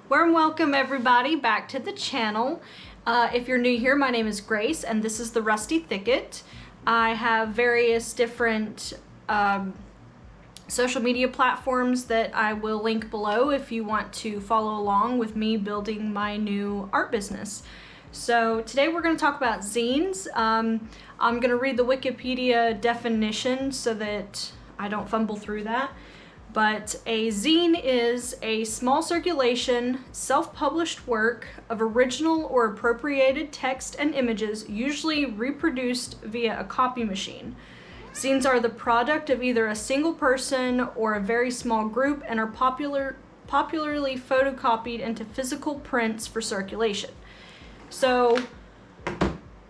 Warm welcome everybody back to the channel. If you're new here, my name is Grace and this is the Rusty Thicket. I have various different social media platforms that I will link below if you want to follow along with me building my new art business. So today we're going to talk about zines. I'm going to read the Wikipedia definition so that I don't fumble through that. But a zine is a small circulation, self-published work of original or appropriated text and images, usually reproduced via a copy machine. Zines are the product of either a single person or a very small group and are popularly photocopied into physical prints for circulation. So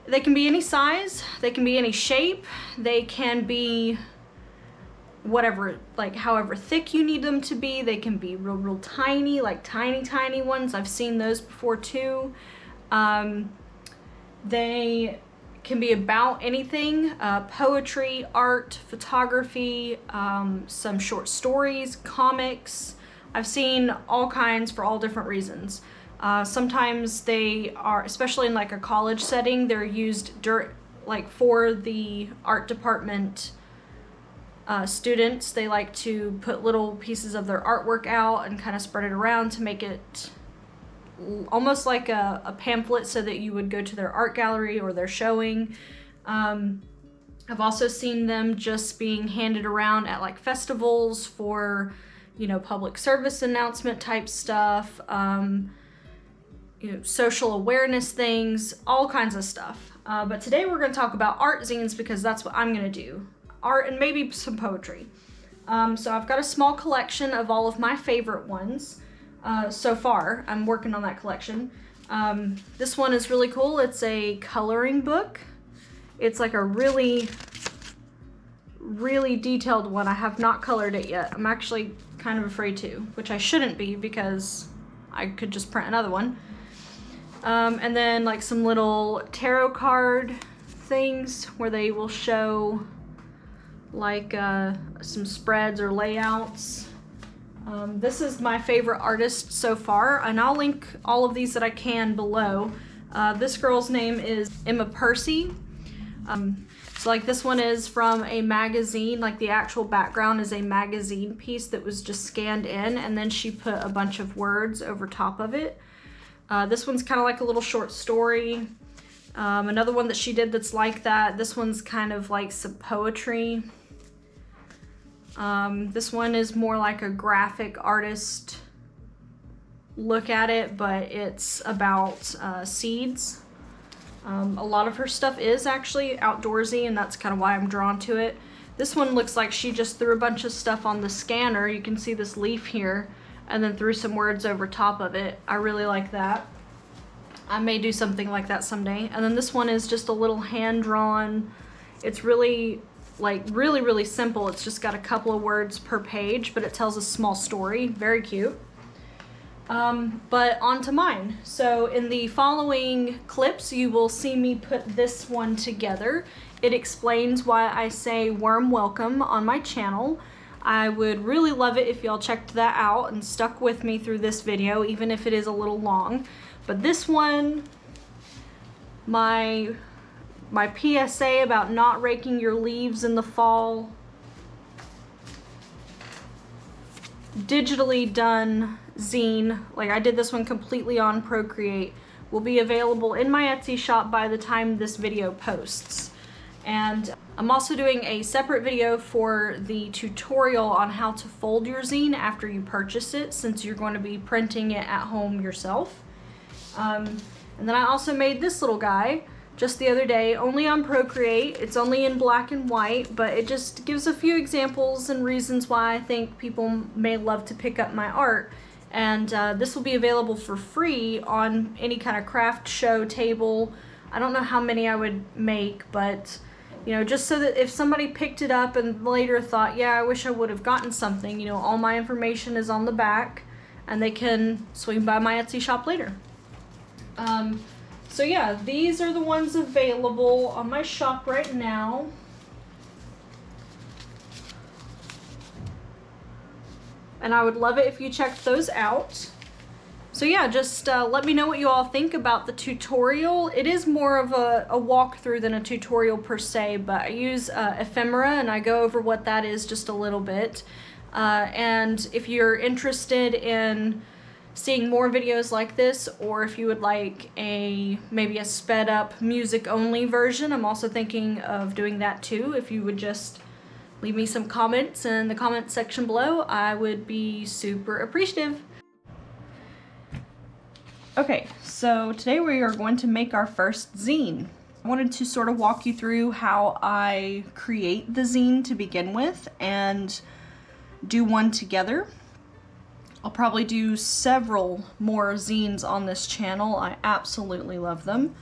they can be any size, they can be any shape, they can be whatever, like however thick you need them to be. They can be real tiny, like tiny ones. I've seen those before too. They can be about anything, poetry, art, photography, some short stories, comics. I've seen all kinds for all different reasons. Sometimes they are, especially in like a college setting, they're used like for the art department students. They like to put little pieces of their artwork out and kind of spread it around to make it almost like a pamphlet so that you would go to their art gallery or their showing. I've also seen them just being handed around at like festivals for, you know, public service announcement type stuff, you know, social awareness things, all kinds of stuff. But today we're going to talk about art zines because that's what I'm going to do. Art and maybe some poetry. So I've got a small collection of all of my favorite ones so far. I'm working on that collection. This one is really cool. It's a coloring book. It's like a really detailed one. I have not colored it yet. I'm actually kind of afraid to, which I shouldn't be because I could just print another one. And then like some little tarot card things where they will show like some spreads or layouts. This is my favorite artist so far, and I'll link all of these that I can below. This girl's name is Emma Percy. So like this one is from a magazine, like the actual background is a magazine piece that was just scanned in, and then she put a bunch of words over top of it. This one's kind of like a little short story. Another one that she did that's like that, this one's kind of like some poetry. This one is more like a graphic artist look at it, but it's about seeds. A lot of her stuff is actually outdoorsy, and that's kind of why I'm drawn to it. This one looks like she just threw a bunch of stuff on the scanner. You can see this leaf here, and then threw some words over top of it. I really like that. I may do something like that someday. And then this one is just a little hand-drawn. It's really, like, really simple. It's just got a couple of words per page, but it tells a small story. Very cute. But on to mine. So in the following clips, you will see me put this one together. It explains why I say warm welcome on my channel. I would really love it if y'all checked that out and stuck with me through this video, even if it is a little long. But this one, my PSA about not raking your leaves in the fall, digitally done zine, like I did this one completely on Procreate, will be available in my Etsy shop by the time this video posts. And I'm also doing a separate video for the tutorial on how to fold your zine after you purchase it, since you're going to be printing it at home yourself. And then I also made this little guy just the other day, only on Procreate. It's only in black and white, but it just gives a few examples and reasons why I think people may love to pick up my art. And this will be available for free on any kind of craft show table. I don't know how many I would make, but you know, just so that if somebody picked it up and later thought, yeah, I wish I would have gotten something, you know, all my information is on the back and they can swing by my Etsy shop later. So yeah, these are the ones available on my shop right now. And I would love it if you checked those out. So yeah, just let me know what you all think about the tutorial. It is more of a walkthrough than a tutorial per se, but I use Ephemera and I go over what that is just a little bit. And if you're interested in seeing more videos like this, or if you would like maybe a sped up music only version, I'm also thinking of doing that too. If you would just leave me some comments in the comment section below, I would be super appreciative. Okay, so today we are going to make our first zine. I wanted to sort of walk you through how I create the zine to begin with and do one together. I'll probably do several more zines on this channel. I absolutely love them.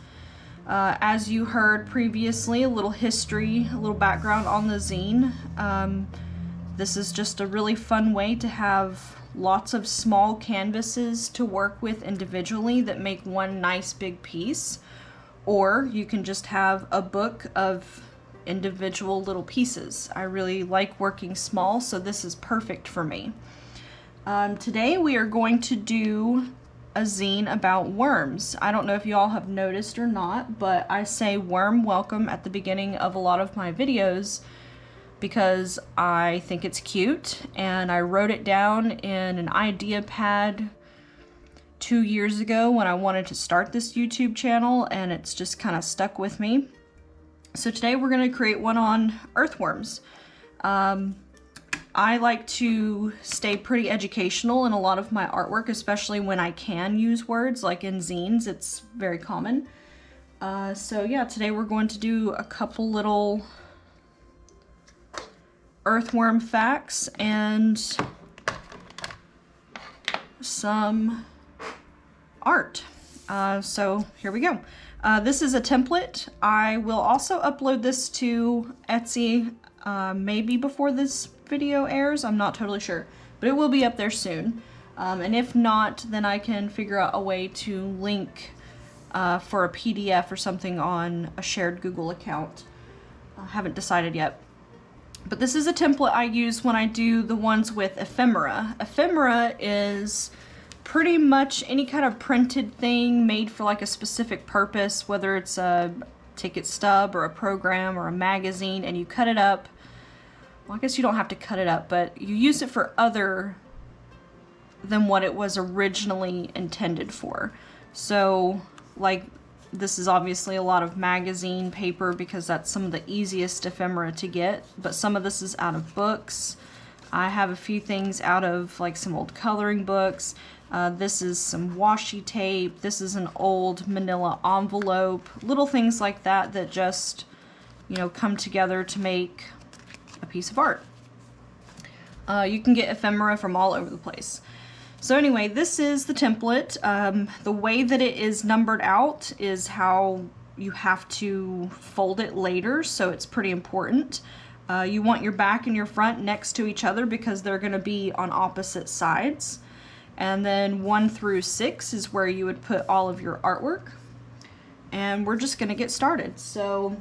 As you heard previously, a little history, a little background on the zine. This is just a really fun way to have lots of small canvases to work with individually that make one nice big piece. Or you can just have a book of individual little pieces. I really like working small, so this is perfect for me. Today we are going to do a zine about worms. I don't know if you all have noticed or not, but I say worm welcome at the beginning of a lot of my videos because I think it's cute, and I wrote it down in an idea pad 2 years ago when I wanted to start this YouTube channel, and it's just kind of stuck with me. So today we're going to create one on earthworms. I like to stay pretty educational in a lot of my artwork, especially when I can use words, like in zines. It's very common. So yeah, today we're going to do a couple little earthworm facts and some art. So here we go. This is a template. I will also upload this to Etsy maybe before this video airs. I'm not totally sure, but it will be up there soon. And if not, then I can figure out a way to link for a PDF or something on a shared Google account. I haven't decided yet. But this is a template I use when I do the ones with ephemera. Ephemera is pretty much any kind of printed thing made for like a specific purpose, whether it's a ticket stub or a program or a magazine, and you cut it up. Well, I guess you don't have to cut it up, but you use it for other than what it was originally intended for. So, like, this is obviously a lot of magazine paper because that's some of the easiest ephemera to get, but some of this is out of books. I have a few things out of like some old coloring books. This is some washi tape. This is an old manila envelope. Little things like that that just, you know, come together to make a piece of art. You can get ephemera from all over the place. So anyway, this is the template. The way that it is numbered out is how you have to fold it later, so it's pretty important. You want your back and your front next to each other because they're going to be on opposite sides. And then 1 through 6 is where you would put all of your artwork. And we're just going to get started. So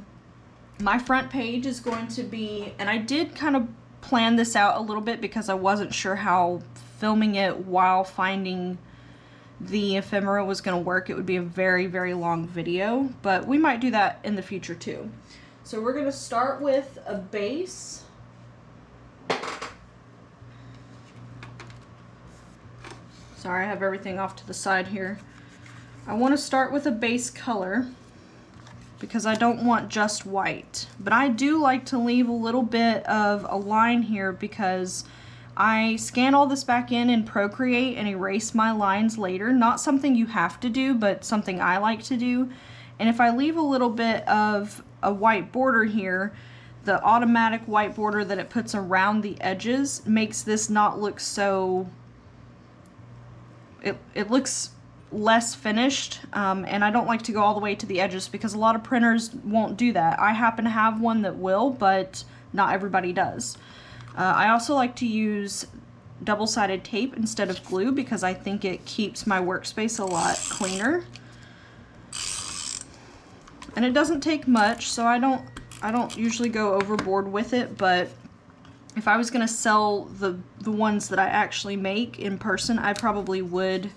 my front page is going to be, and I did kind of plan this out a little bit because I wasn't sure how filming it while finding the ephemera was going to work. It would be a very, very long video, but we might do that in the future too. So we're going to start with a base. Sorry, I have everything off to the side here. I want to start with a base color because I don't want just white, but I do like to leave a little bit of a line here because I scan all this back in Procreate and erase my lines later. Not something you have to do, but something I like to do. And if I leave a little bit of a white border here, the automatic white border that it puts around the edges makes this not look so... It looks less finished, and I don't like to go all the way to the edges because a lot of printers won't do that. I happen to have one that will, but not everybody does. I also like to use double-sided tape instead of glue because I think it keeps my workspace a lot cleaner. And it doesn't take much, so I don't usually go overboard with it, but if I was going to sell the ones that I actually make in person, I probably would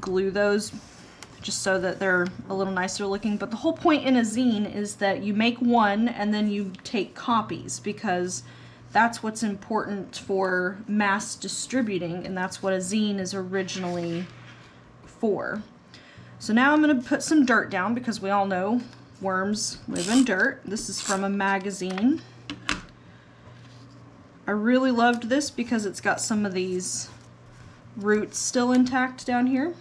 glue those just so that they're a little nicer looking. But the whole point in a zine is that you make one and then you take copies, because that's what's important for mass distributing, and that's what a zine is originally for. So now I'm going to put some dirt down, because we all know worms live in dirt. This is from a magazine. I really loved this because it's got some of these roots still intact down here.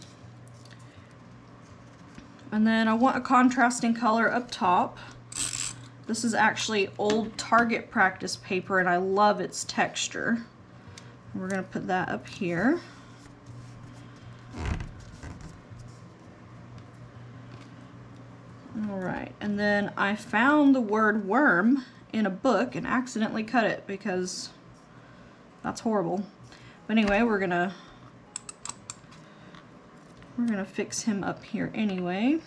And then I want a contrasting color up top. This is actually old Target practice paper, and I love its texture. We're going to put that up here. Alright, and then I found the word worm in a book and accidentally cut it, because that's horrible. But anyway, we're gonna fix him up here anyway.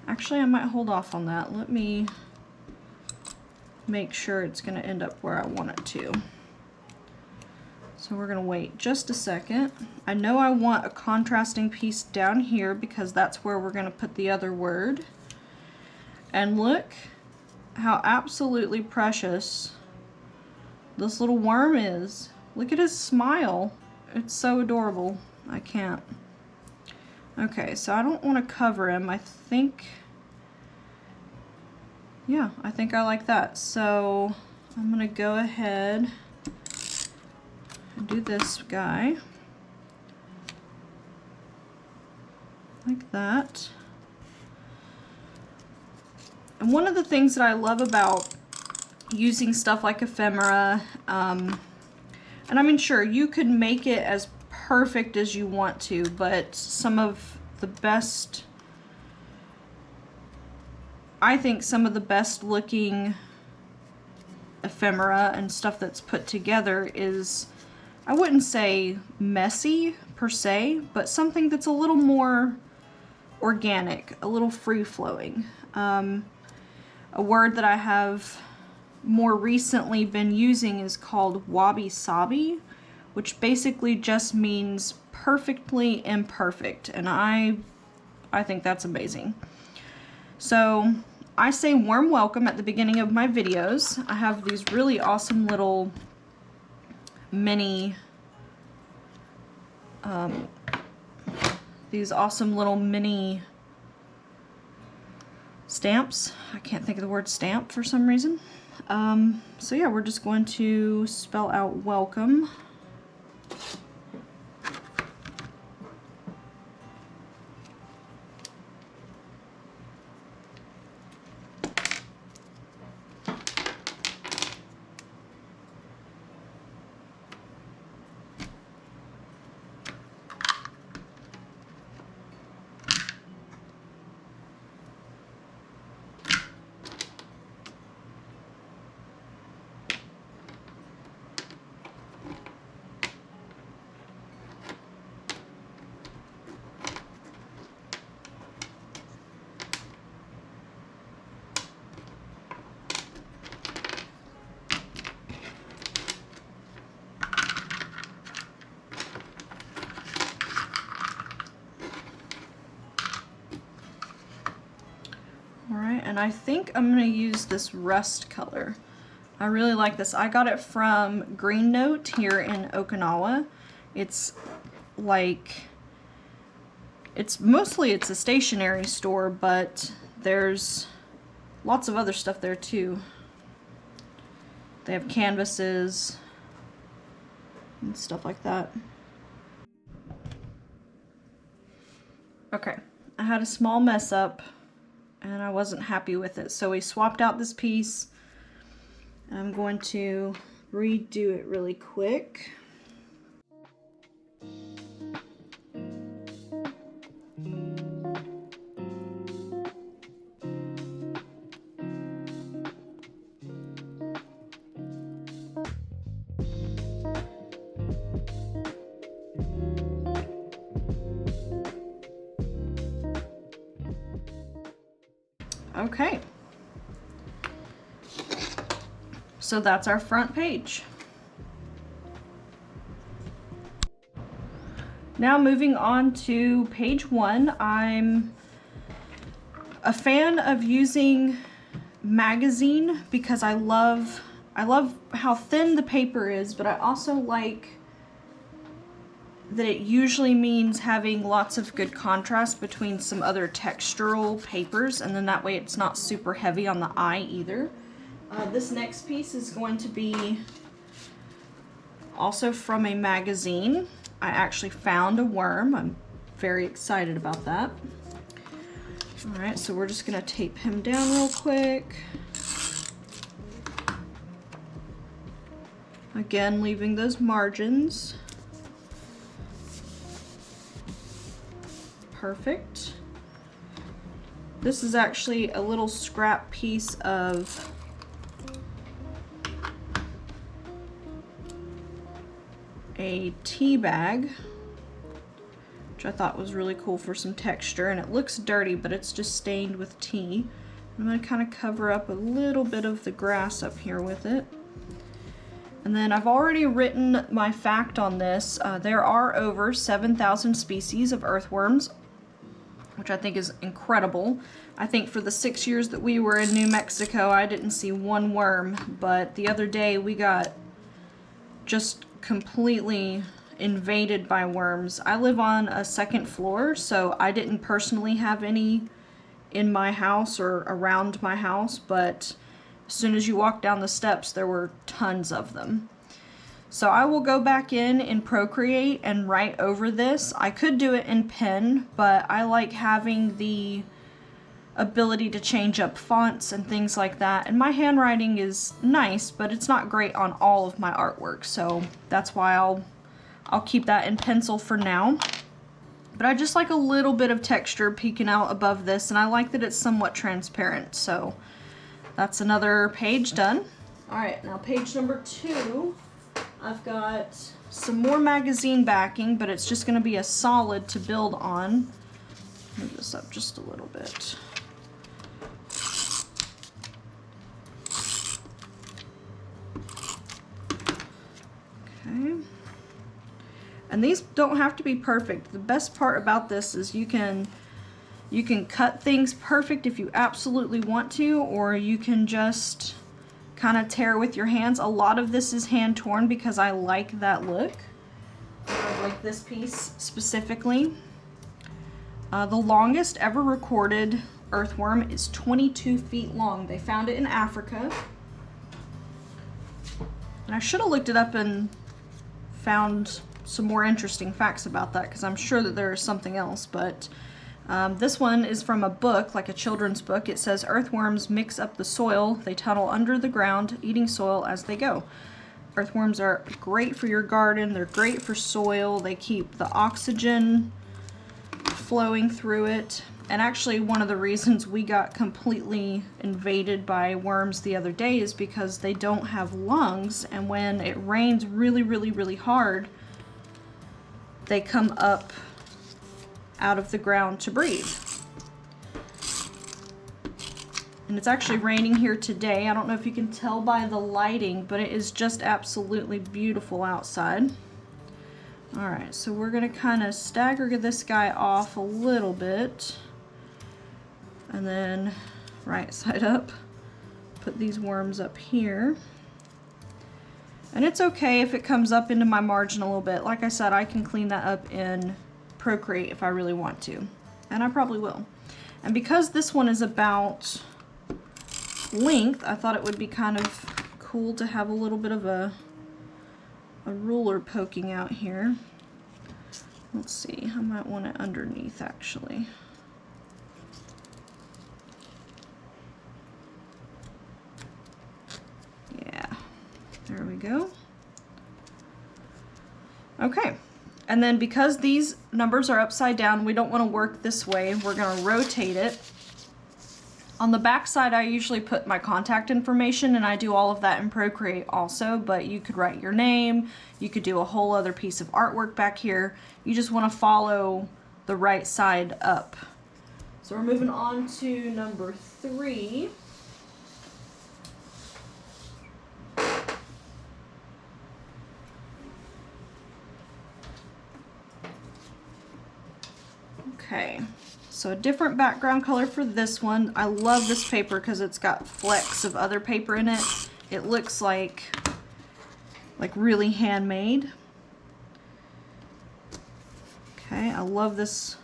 Actually, I might hold off on that. Let me make sure it's gonna end up where I want it to. So we're gonna wait just a second. I know I want a contrasting piece down here, because that's where we're gonna put the other word. And look how absolutely precious this little worm is. Look at his smile. It's so adorable. I can't. Okay, so I don't want to cover him. I think, yeah, I think I like that. So I'm going to go ahead and do this guy. Like that. And one of the things that I love about using stuff like ephemera, and I mean, sure, you could make it as perfect as you want to, but some of the best, I think some of the best looking ephemera and stuff that's put together is, I wouldn't say messy per se, but something that's a little more organic, a little free-flowing. A word that I have more recently been using is called wabi-sabi, which basically just means perfectly imperfect, and I think that's amazing. So I say warm welcome at the beginning of my videos. I have these really awesome little mini stamps. I can't think of the word stamp for some reason. So yeah, we're just going to spell out welcome. Alright, and I think I'm going to use this rust color. I really like this. I got it from Green Note here in Okinawa. It's like, it's a stationery store, but there's lots of other stuff there too. They have canvases and stuff like that. Okay, I had a small mess up and I wasn't happy with it, so we swapped out this piece. I'm going to redo it really quick. Okay, so that's our front page. Now moving on to page 1, I'm a fan of using magazine because I love how thin the paper is, but I also like that it usually means having lots of good contrast between some other textural papers, and then that way it's not super heavy on the eye either. This next piece is going to be also from a magazine. I actually found a worm. I'm very excited about that. All right, so we're just gonna tape him down real quick. Again, leaving those margins. Perfect. This is actually a little scrap piece of a tea bag, which I thought was really cool for some texture, and it looks dirty, but it's just stained with tea. I'm going to kind of cover up a little bit of the grass up here with it. And then I've already written my fact on this. There are over 7,000 species of earthworms, which I think is incredible. I think for the 6 years that we were in New Mexico, I didn't see one worm, but the other day we got just completely invaded by worms. I live on a second floor, so I didn't personally have any in my house or around my house, but as soon as you walk down the steps, there were tons of them. So I will go back in Procreate and write over this. I could do it in pen, but I like having the ability to change up fonts and things like that. And my handwriting is nice, but it's not great on all of my artwork. So that's why I'll keep that in pencil for now. But I just like a little bit of texture peeking out above this, and I like that it's somewhat transparent. So that's another page done. All right, now page number 2. I've got some more magazine backing, but it's just going to be a solid to build on. Move this up just a little bit. Okay. And these don't have to be perfect. The best part about this is you can cut things perfect if you absolutely want to, or you can just kind of tear with your hands. A lot of this is hand torn because I like that look. I like this piece specifically. The longest ever recorded earthworm is 22 feet long. They found it in Africa. And I should have looked it up and found some more interesting facts about that, because I'm sure that there is something else, but this one is from a book, like a children's book. It says earthworms mix up the soil. They tunnel under the ground, eating soil as they go. Earthworms are great for your garden. They're great for soil. They keep the oxygen flowing through it. And actually, one of the reasons we got completely invaded by worms the other day is because they don't have lungs, and when it rains really, really, really hard, they come up out of the ground to breathe. And it's actually raining here today. I don't know if you can tell by the lighting, but it is just absolutely beautiful outside. All right, so we're gonna kind of stagger this guy off a little bit, and then right side up, put these worms up here. And it's okay if it comes up into my margin a little bit. Like I said, I can clean that up in Procreate if I really want to, and I probably will. And because this one is about length, I thought it would be kind of cool to have a little bit of a ruler poking out here. Let's see, I might want it underneath actually. Yeah, there we go. Okay. And then because these numbers are upside down, we don't want to work this way. We're going to rotate it. On the back side, I usually put my contact information, and I do all of that in Procreate also, but you could write your name. You could do a whole other piece of artwork back here. You just want to follow the right side up. So we're moving on to number 3. Okay, so a different background color for this one. I love this paper because it's got flecks of other paper in it. It looks like really handmade. Okay, I love this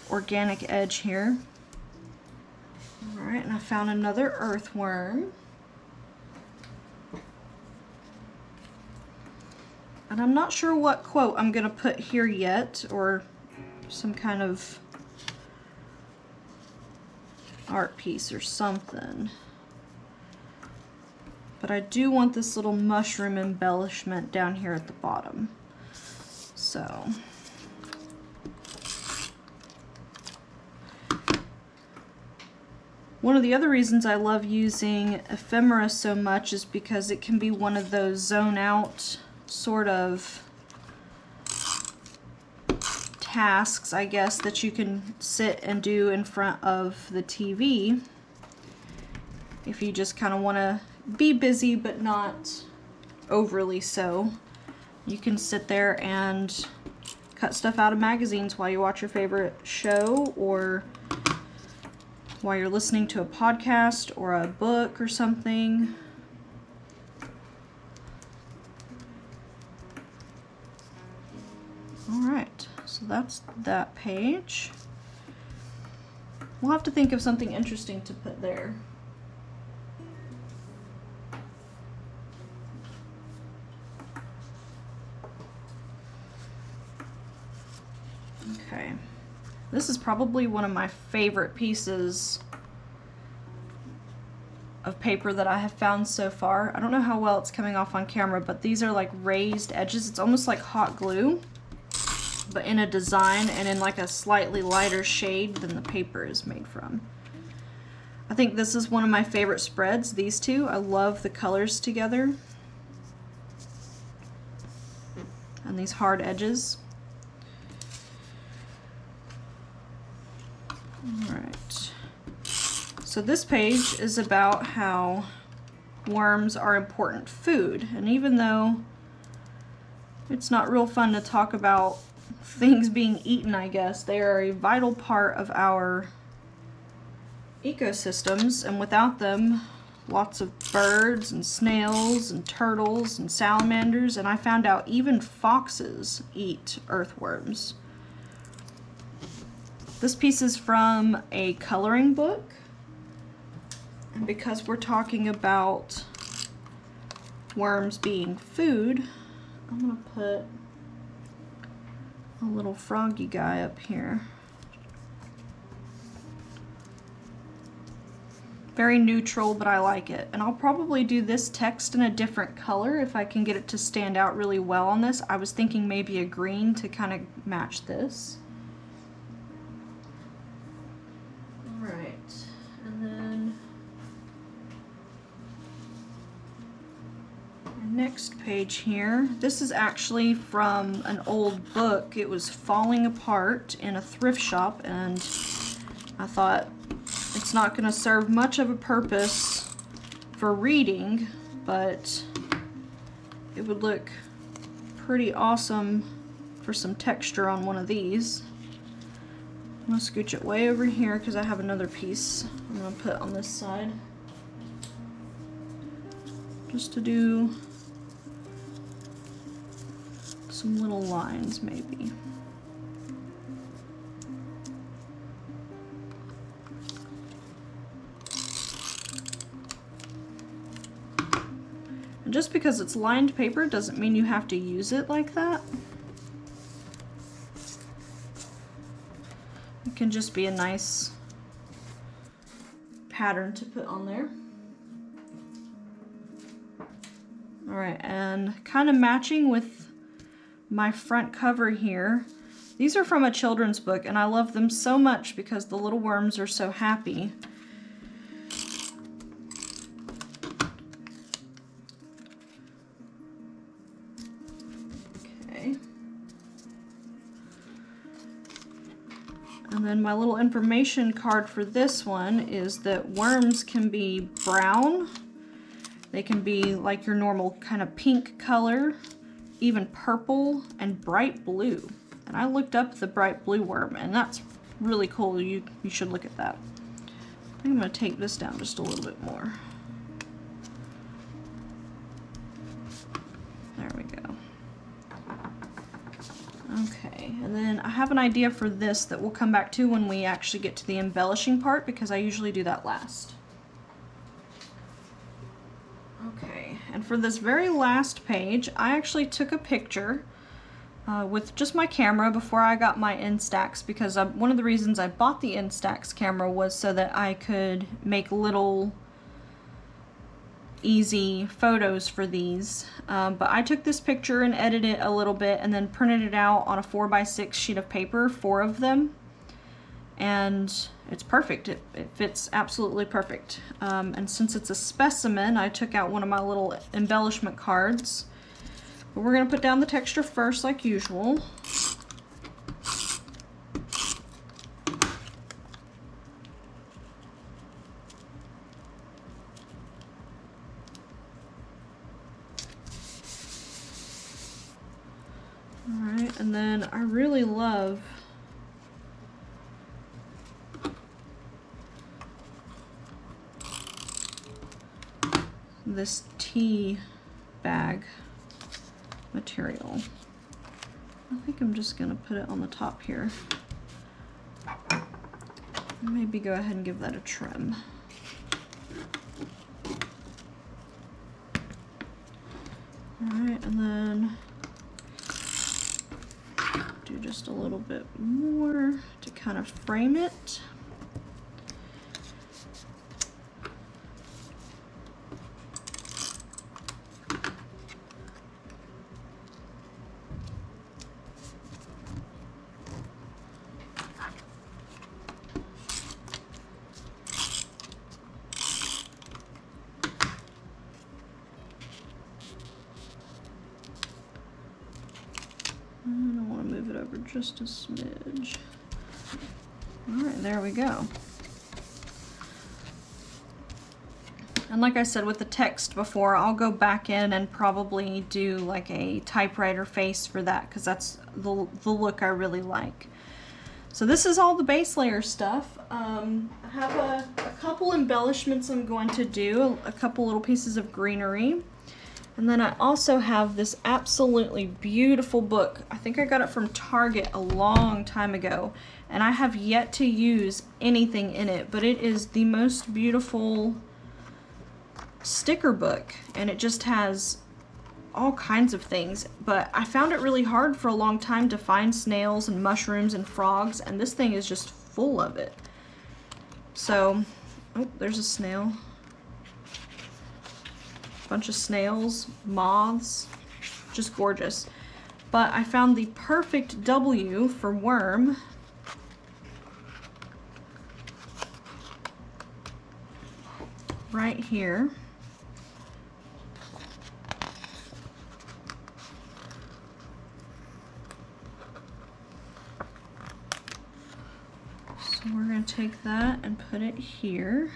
organic edge here. All right, and I found another earthworm. And I'm not sure what quote I'm gonna put here yet, or some kind of art piece or something. But I do want this little mushroom embellishment down here at the bottom. So one of the other reasons I love using Ephemera so much is because it can be one of those zone out sort of tasks, I guess, that you can sit and do in front of the TV if you just kind of want to be busy but not overly so. You can sit there and cut stuff out of magazines while you watch your favorite show, or while you're listening to a podcast or a book or something. Alright, so that's that page. We'll have to think of something interesting to put there. Okay, this is probably one of my favorite pieces of paper that I have found so far. I don't know how well it's coming off on camera, but these are like raised edges. It's almost like hot glue, but in a design and in like a slightly lighter shade than the paper is made from. I think this is one of my favorite spreads, these two. I love the colors together and these hard edges. Alright, so this page is about how worms are important food, and even though it's not real fun to talk about things being eaten, I guess, they are a vital part of our ecosystems, and without them, lots of birds and snails and turtles and salamanders, and I found out even foxes eat earthworms. This piece is from a coloring book, and because we're talking about worms being food, I'm gonna put a little froggy guy up here. Very neutral, but I like it. And I'll probably do this text in a different color if I can get it to stand out really well on this. I was thinking maybe a green to kind of match this. Alright, and then our next page here. This is actually from an old book. It was falling apart in a thrift shop, and I thought it's not going to serve much of a purpose for reading, but it would look pretty awesome for some texture on one of these. I'm going to scooch it way over here because I have another piece I'm going to put on this side, just to do some little lines maybe. And just because it's lined paper doesn't mean you have to use it like that. It can just be a nice pattern to put on there. Alright, and kind of matching with my front cover here, these are from a children's book, and I love them so much because the little worms are so happy. And then my little information card for this one is that worms can be brown, they can be like your normal kind of pink color, even purple and bright blue. And I looked up the bright blue worm, and that's really cool. You should look at that. I think I'm going to take this down just a little bit more. There we go. Okay, and then I have an idea for this that we'll come back to when we actually get to the embellishing part, because I usually do that last. Okay, and for this very last page, I actually took a picture with just my camera before I got my Instax, because one of the reasons I bought the Instax camera was so that I could make little easy photos for these. But I took this picture and edited it a little bit and then printed it out on a 4x6 sheet of paper, 4 of them, and it's perfect. It fits absolutely perfect. And since it's a specimen, I took out one of my little embellishment cards. But we're going to put down the texture first, like usual. Alright, and then I really love this tea bag material. I think I'm just going to put it on the top here. Maybe go ahead and give that a trim. Alright, and then do just a little bit more to kind of frame it. Just a smidge. Alright, there we go. And like I said with the text before, I'll go back in and probably do like a typewriter face for that, because that's the look I really like. So this is all the base layer stuff. I have a couple embellishments I'm going to do, a couple little pieces of greenery. And then I also have this absolutely beautiful book. I think I got it from Target a long time ago, and I have yet to use anything in it, but it is the most beautiful sticker book, and it just has all kinds of things. But I found it really hard for a long time to find snails and mushrooms and frogs, and this thing is just full of it. So, oh, there's a snail. Bunch of snails, moths, just gorgeous. But I found the perfect W for worm. Right here. So we're going to take that and put it here.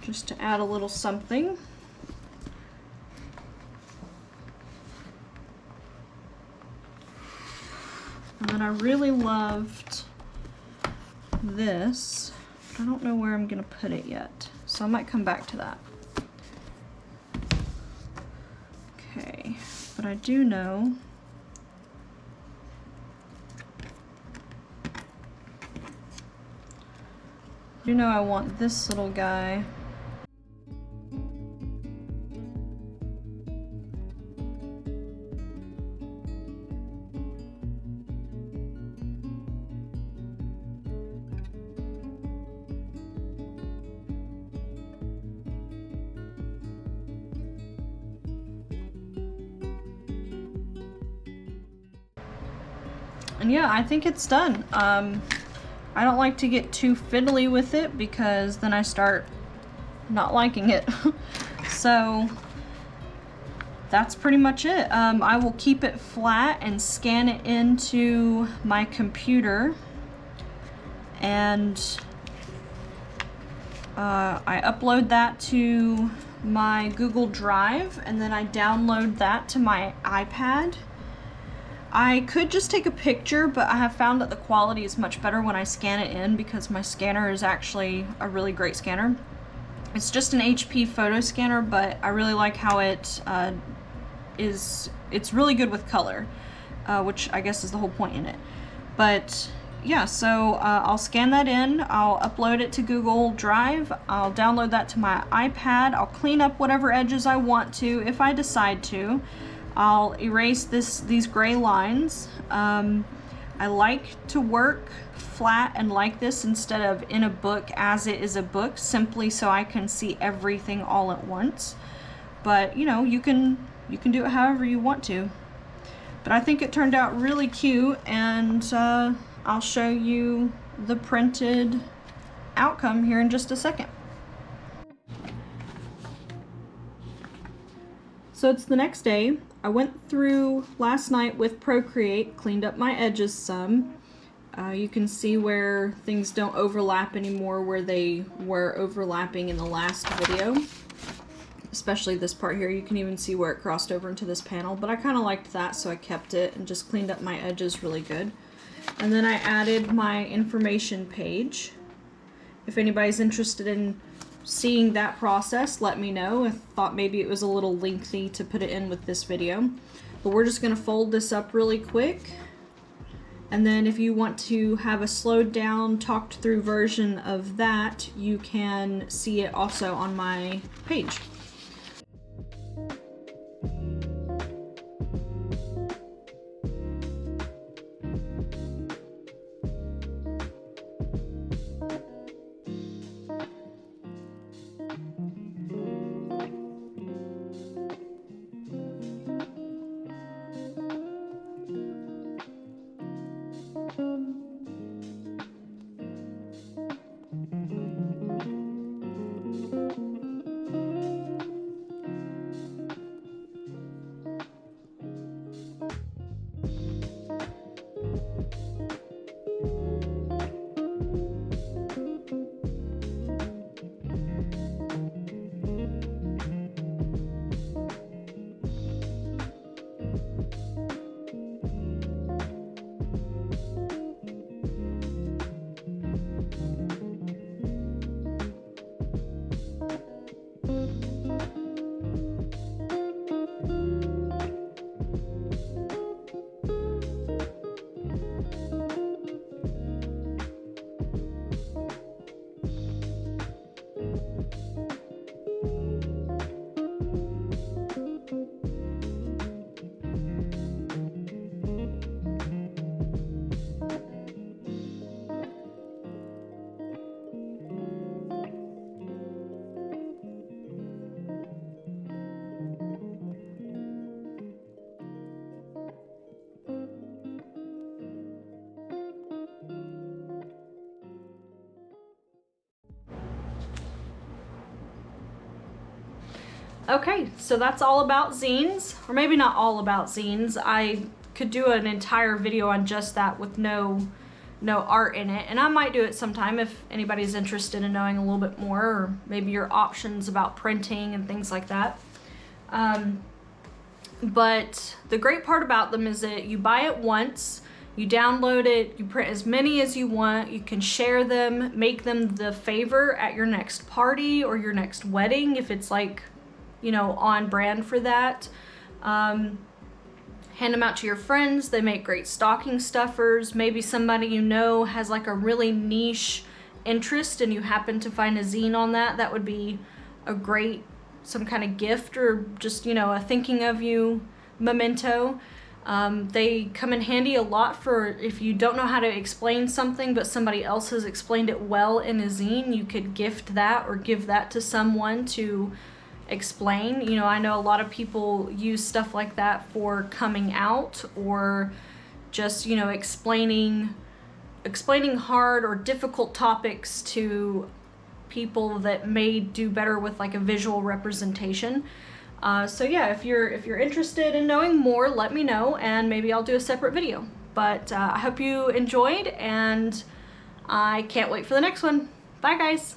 Just to add a little something. And then I really loved this, but I don't know where I'm going to put it yet, so I might come back to that. Okay, but I do know I want this little guy . And yeah, I think it's done. I don't like to get too fiddly with it because then I start not liking it. So that's pretty much it. I will keep it flat and scan it into my computer, and I upload that to my Google Drive and then I download that to my iPad. I could just take a picture, but I have found that the quality is much better when I scan it in because my scanner is actually a really great scanner. It's just an HP photo scanner, but I really like how it's really good with color, which I guess is the whole point in it. But yeah, so I'll scan that in, I'll upload it to Google Drive, I'll download that to my iPad, I'll clean up whatever edges I want to if I decide to. I'll erase these gray lines. I like to work flat and like this instead of in a book as it is a book, simply so I can see everything all at once. But you know, you can do it however you want to. But I think it turned out really cute, and I'll show you the printed outcome here in just a second. So it's the next day. I went through last night with Procreate, cleaned up my edges some. You can see where things don't overlap anymore where they were overlapping in the last video. Especially this part here, you can even see where it crossed over into this panel, but I kind of liked that, so I kept it and just cleaned up my edges really good. And then I added my information page. If anybody's interested in seeing that process, let me know. I thought maybe it was a little lengthy to put it in with this video, but we're just going to fold this up really quick. And then if you want to have a slowed down, talked through version of that, you can see it also on my page. Okay, so that's all about zines, or maybe not all about zines. I could do an entire video on just that with no art in it, and I might do it sometime if anybody's interested in knowing a little bit more, or maybe your options about printing and things like that. But the great part about them is that you buy it once, you download it, you print as many as you want, you can share them, make them the favor at your next party or your next wedding if it's like, you know, on brand for that. Hand them out to your friends. They make great stocking stuffers. Maybe somebody you know has like a really niche interest and you happen to find a zine on that. That would be a great, some kind of gift, or just, you know, a thinking of you memento. They come in handy a lot for if you don't know how to explain something but somebody else has explained it well in a zine. You could gift that or give that to someone to explain. You know, I know a lot of people use stuff like that for coming out, or just, you know, explaining hard or difficult topics to people that may do better with like a visual representation. So yeah, if you're interested in knowing more, let me know and maybe I'll do a separate video. But I hope you enjoyed, and I can't wait for the next one. Bye guys.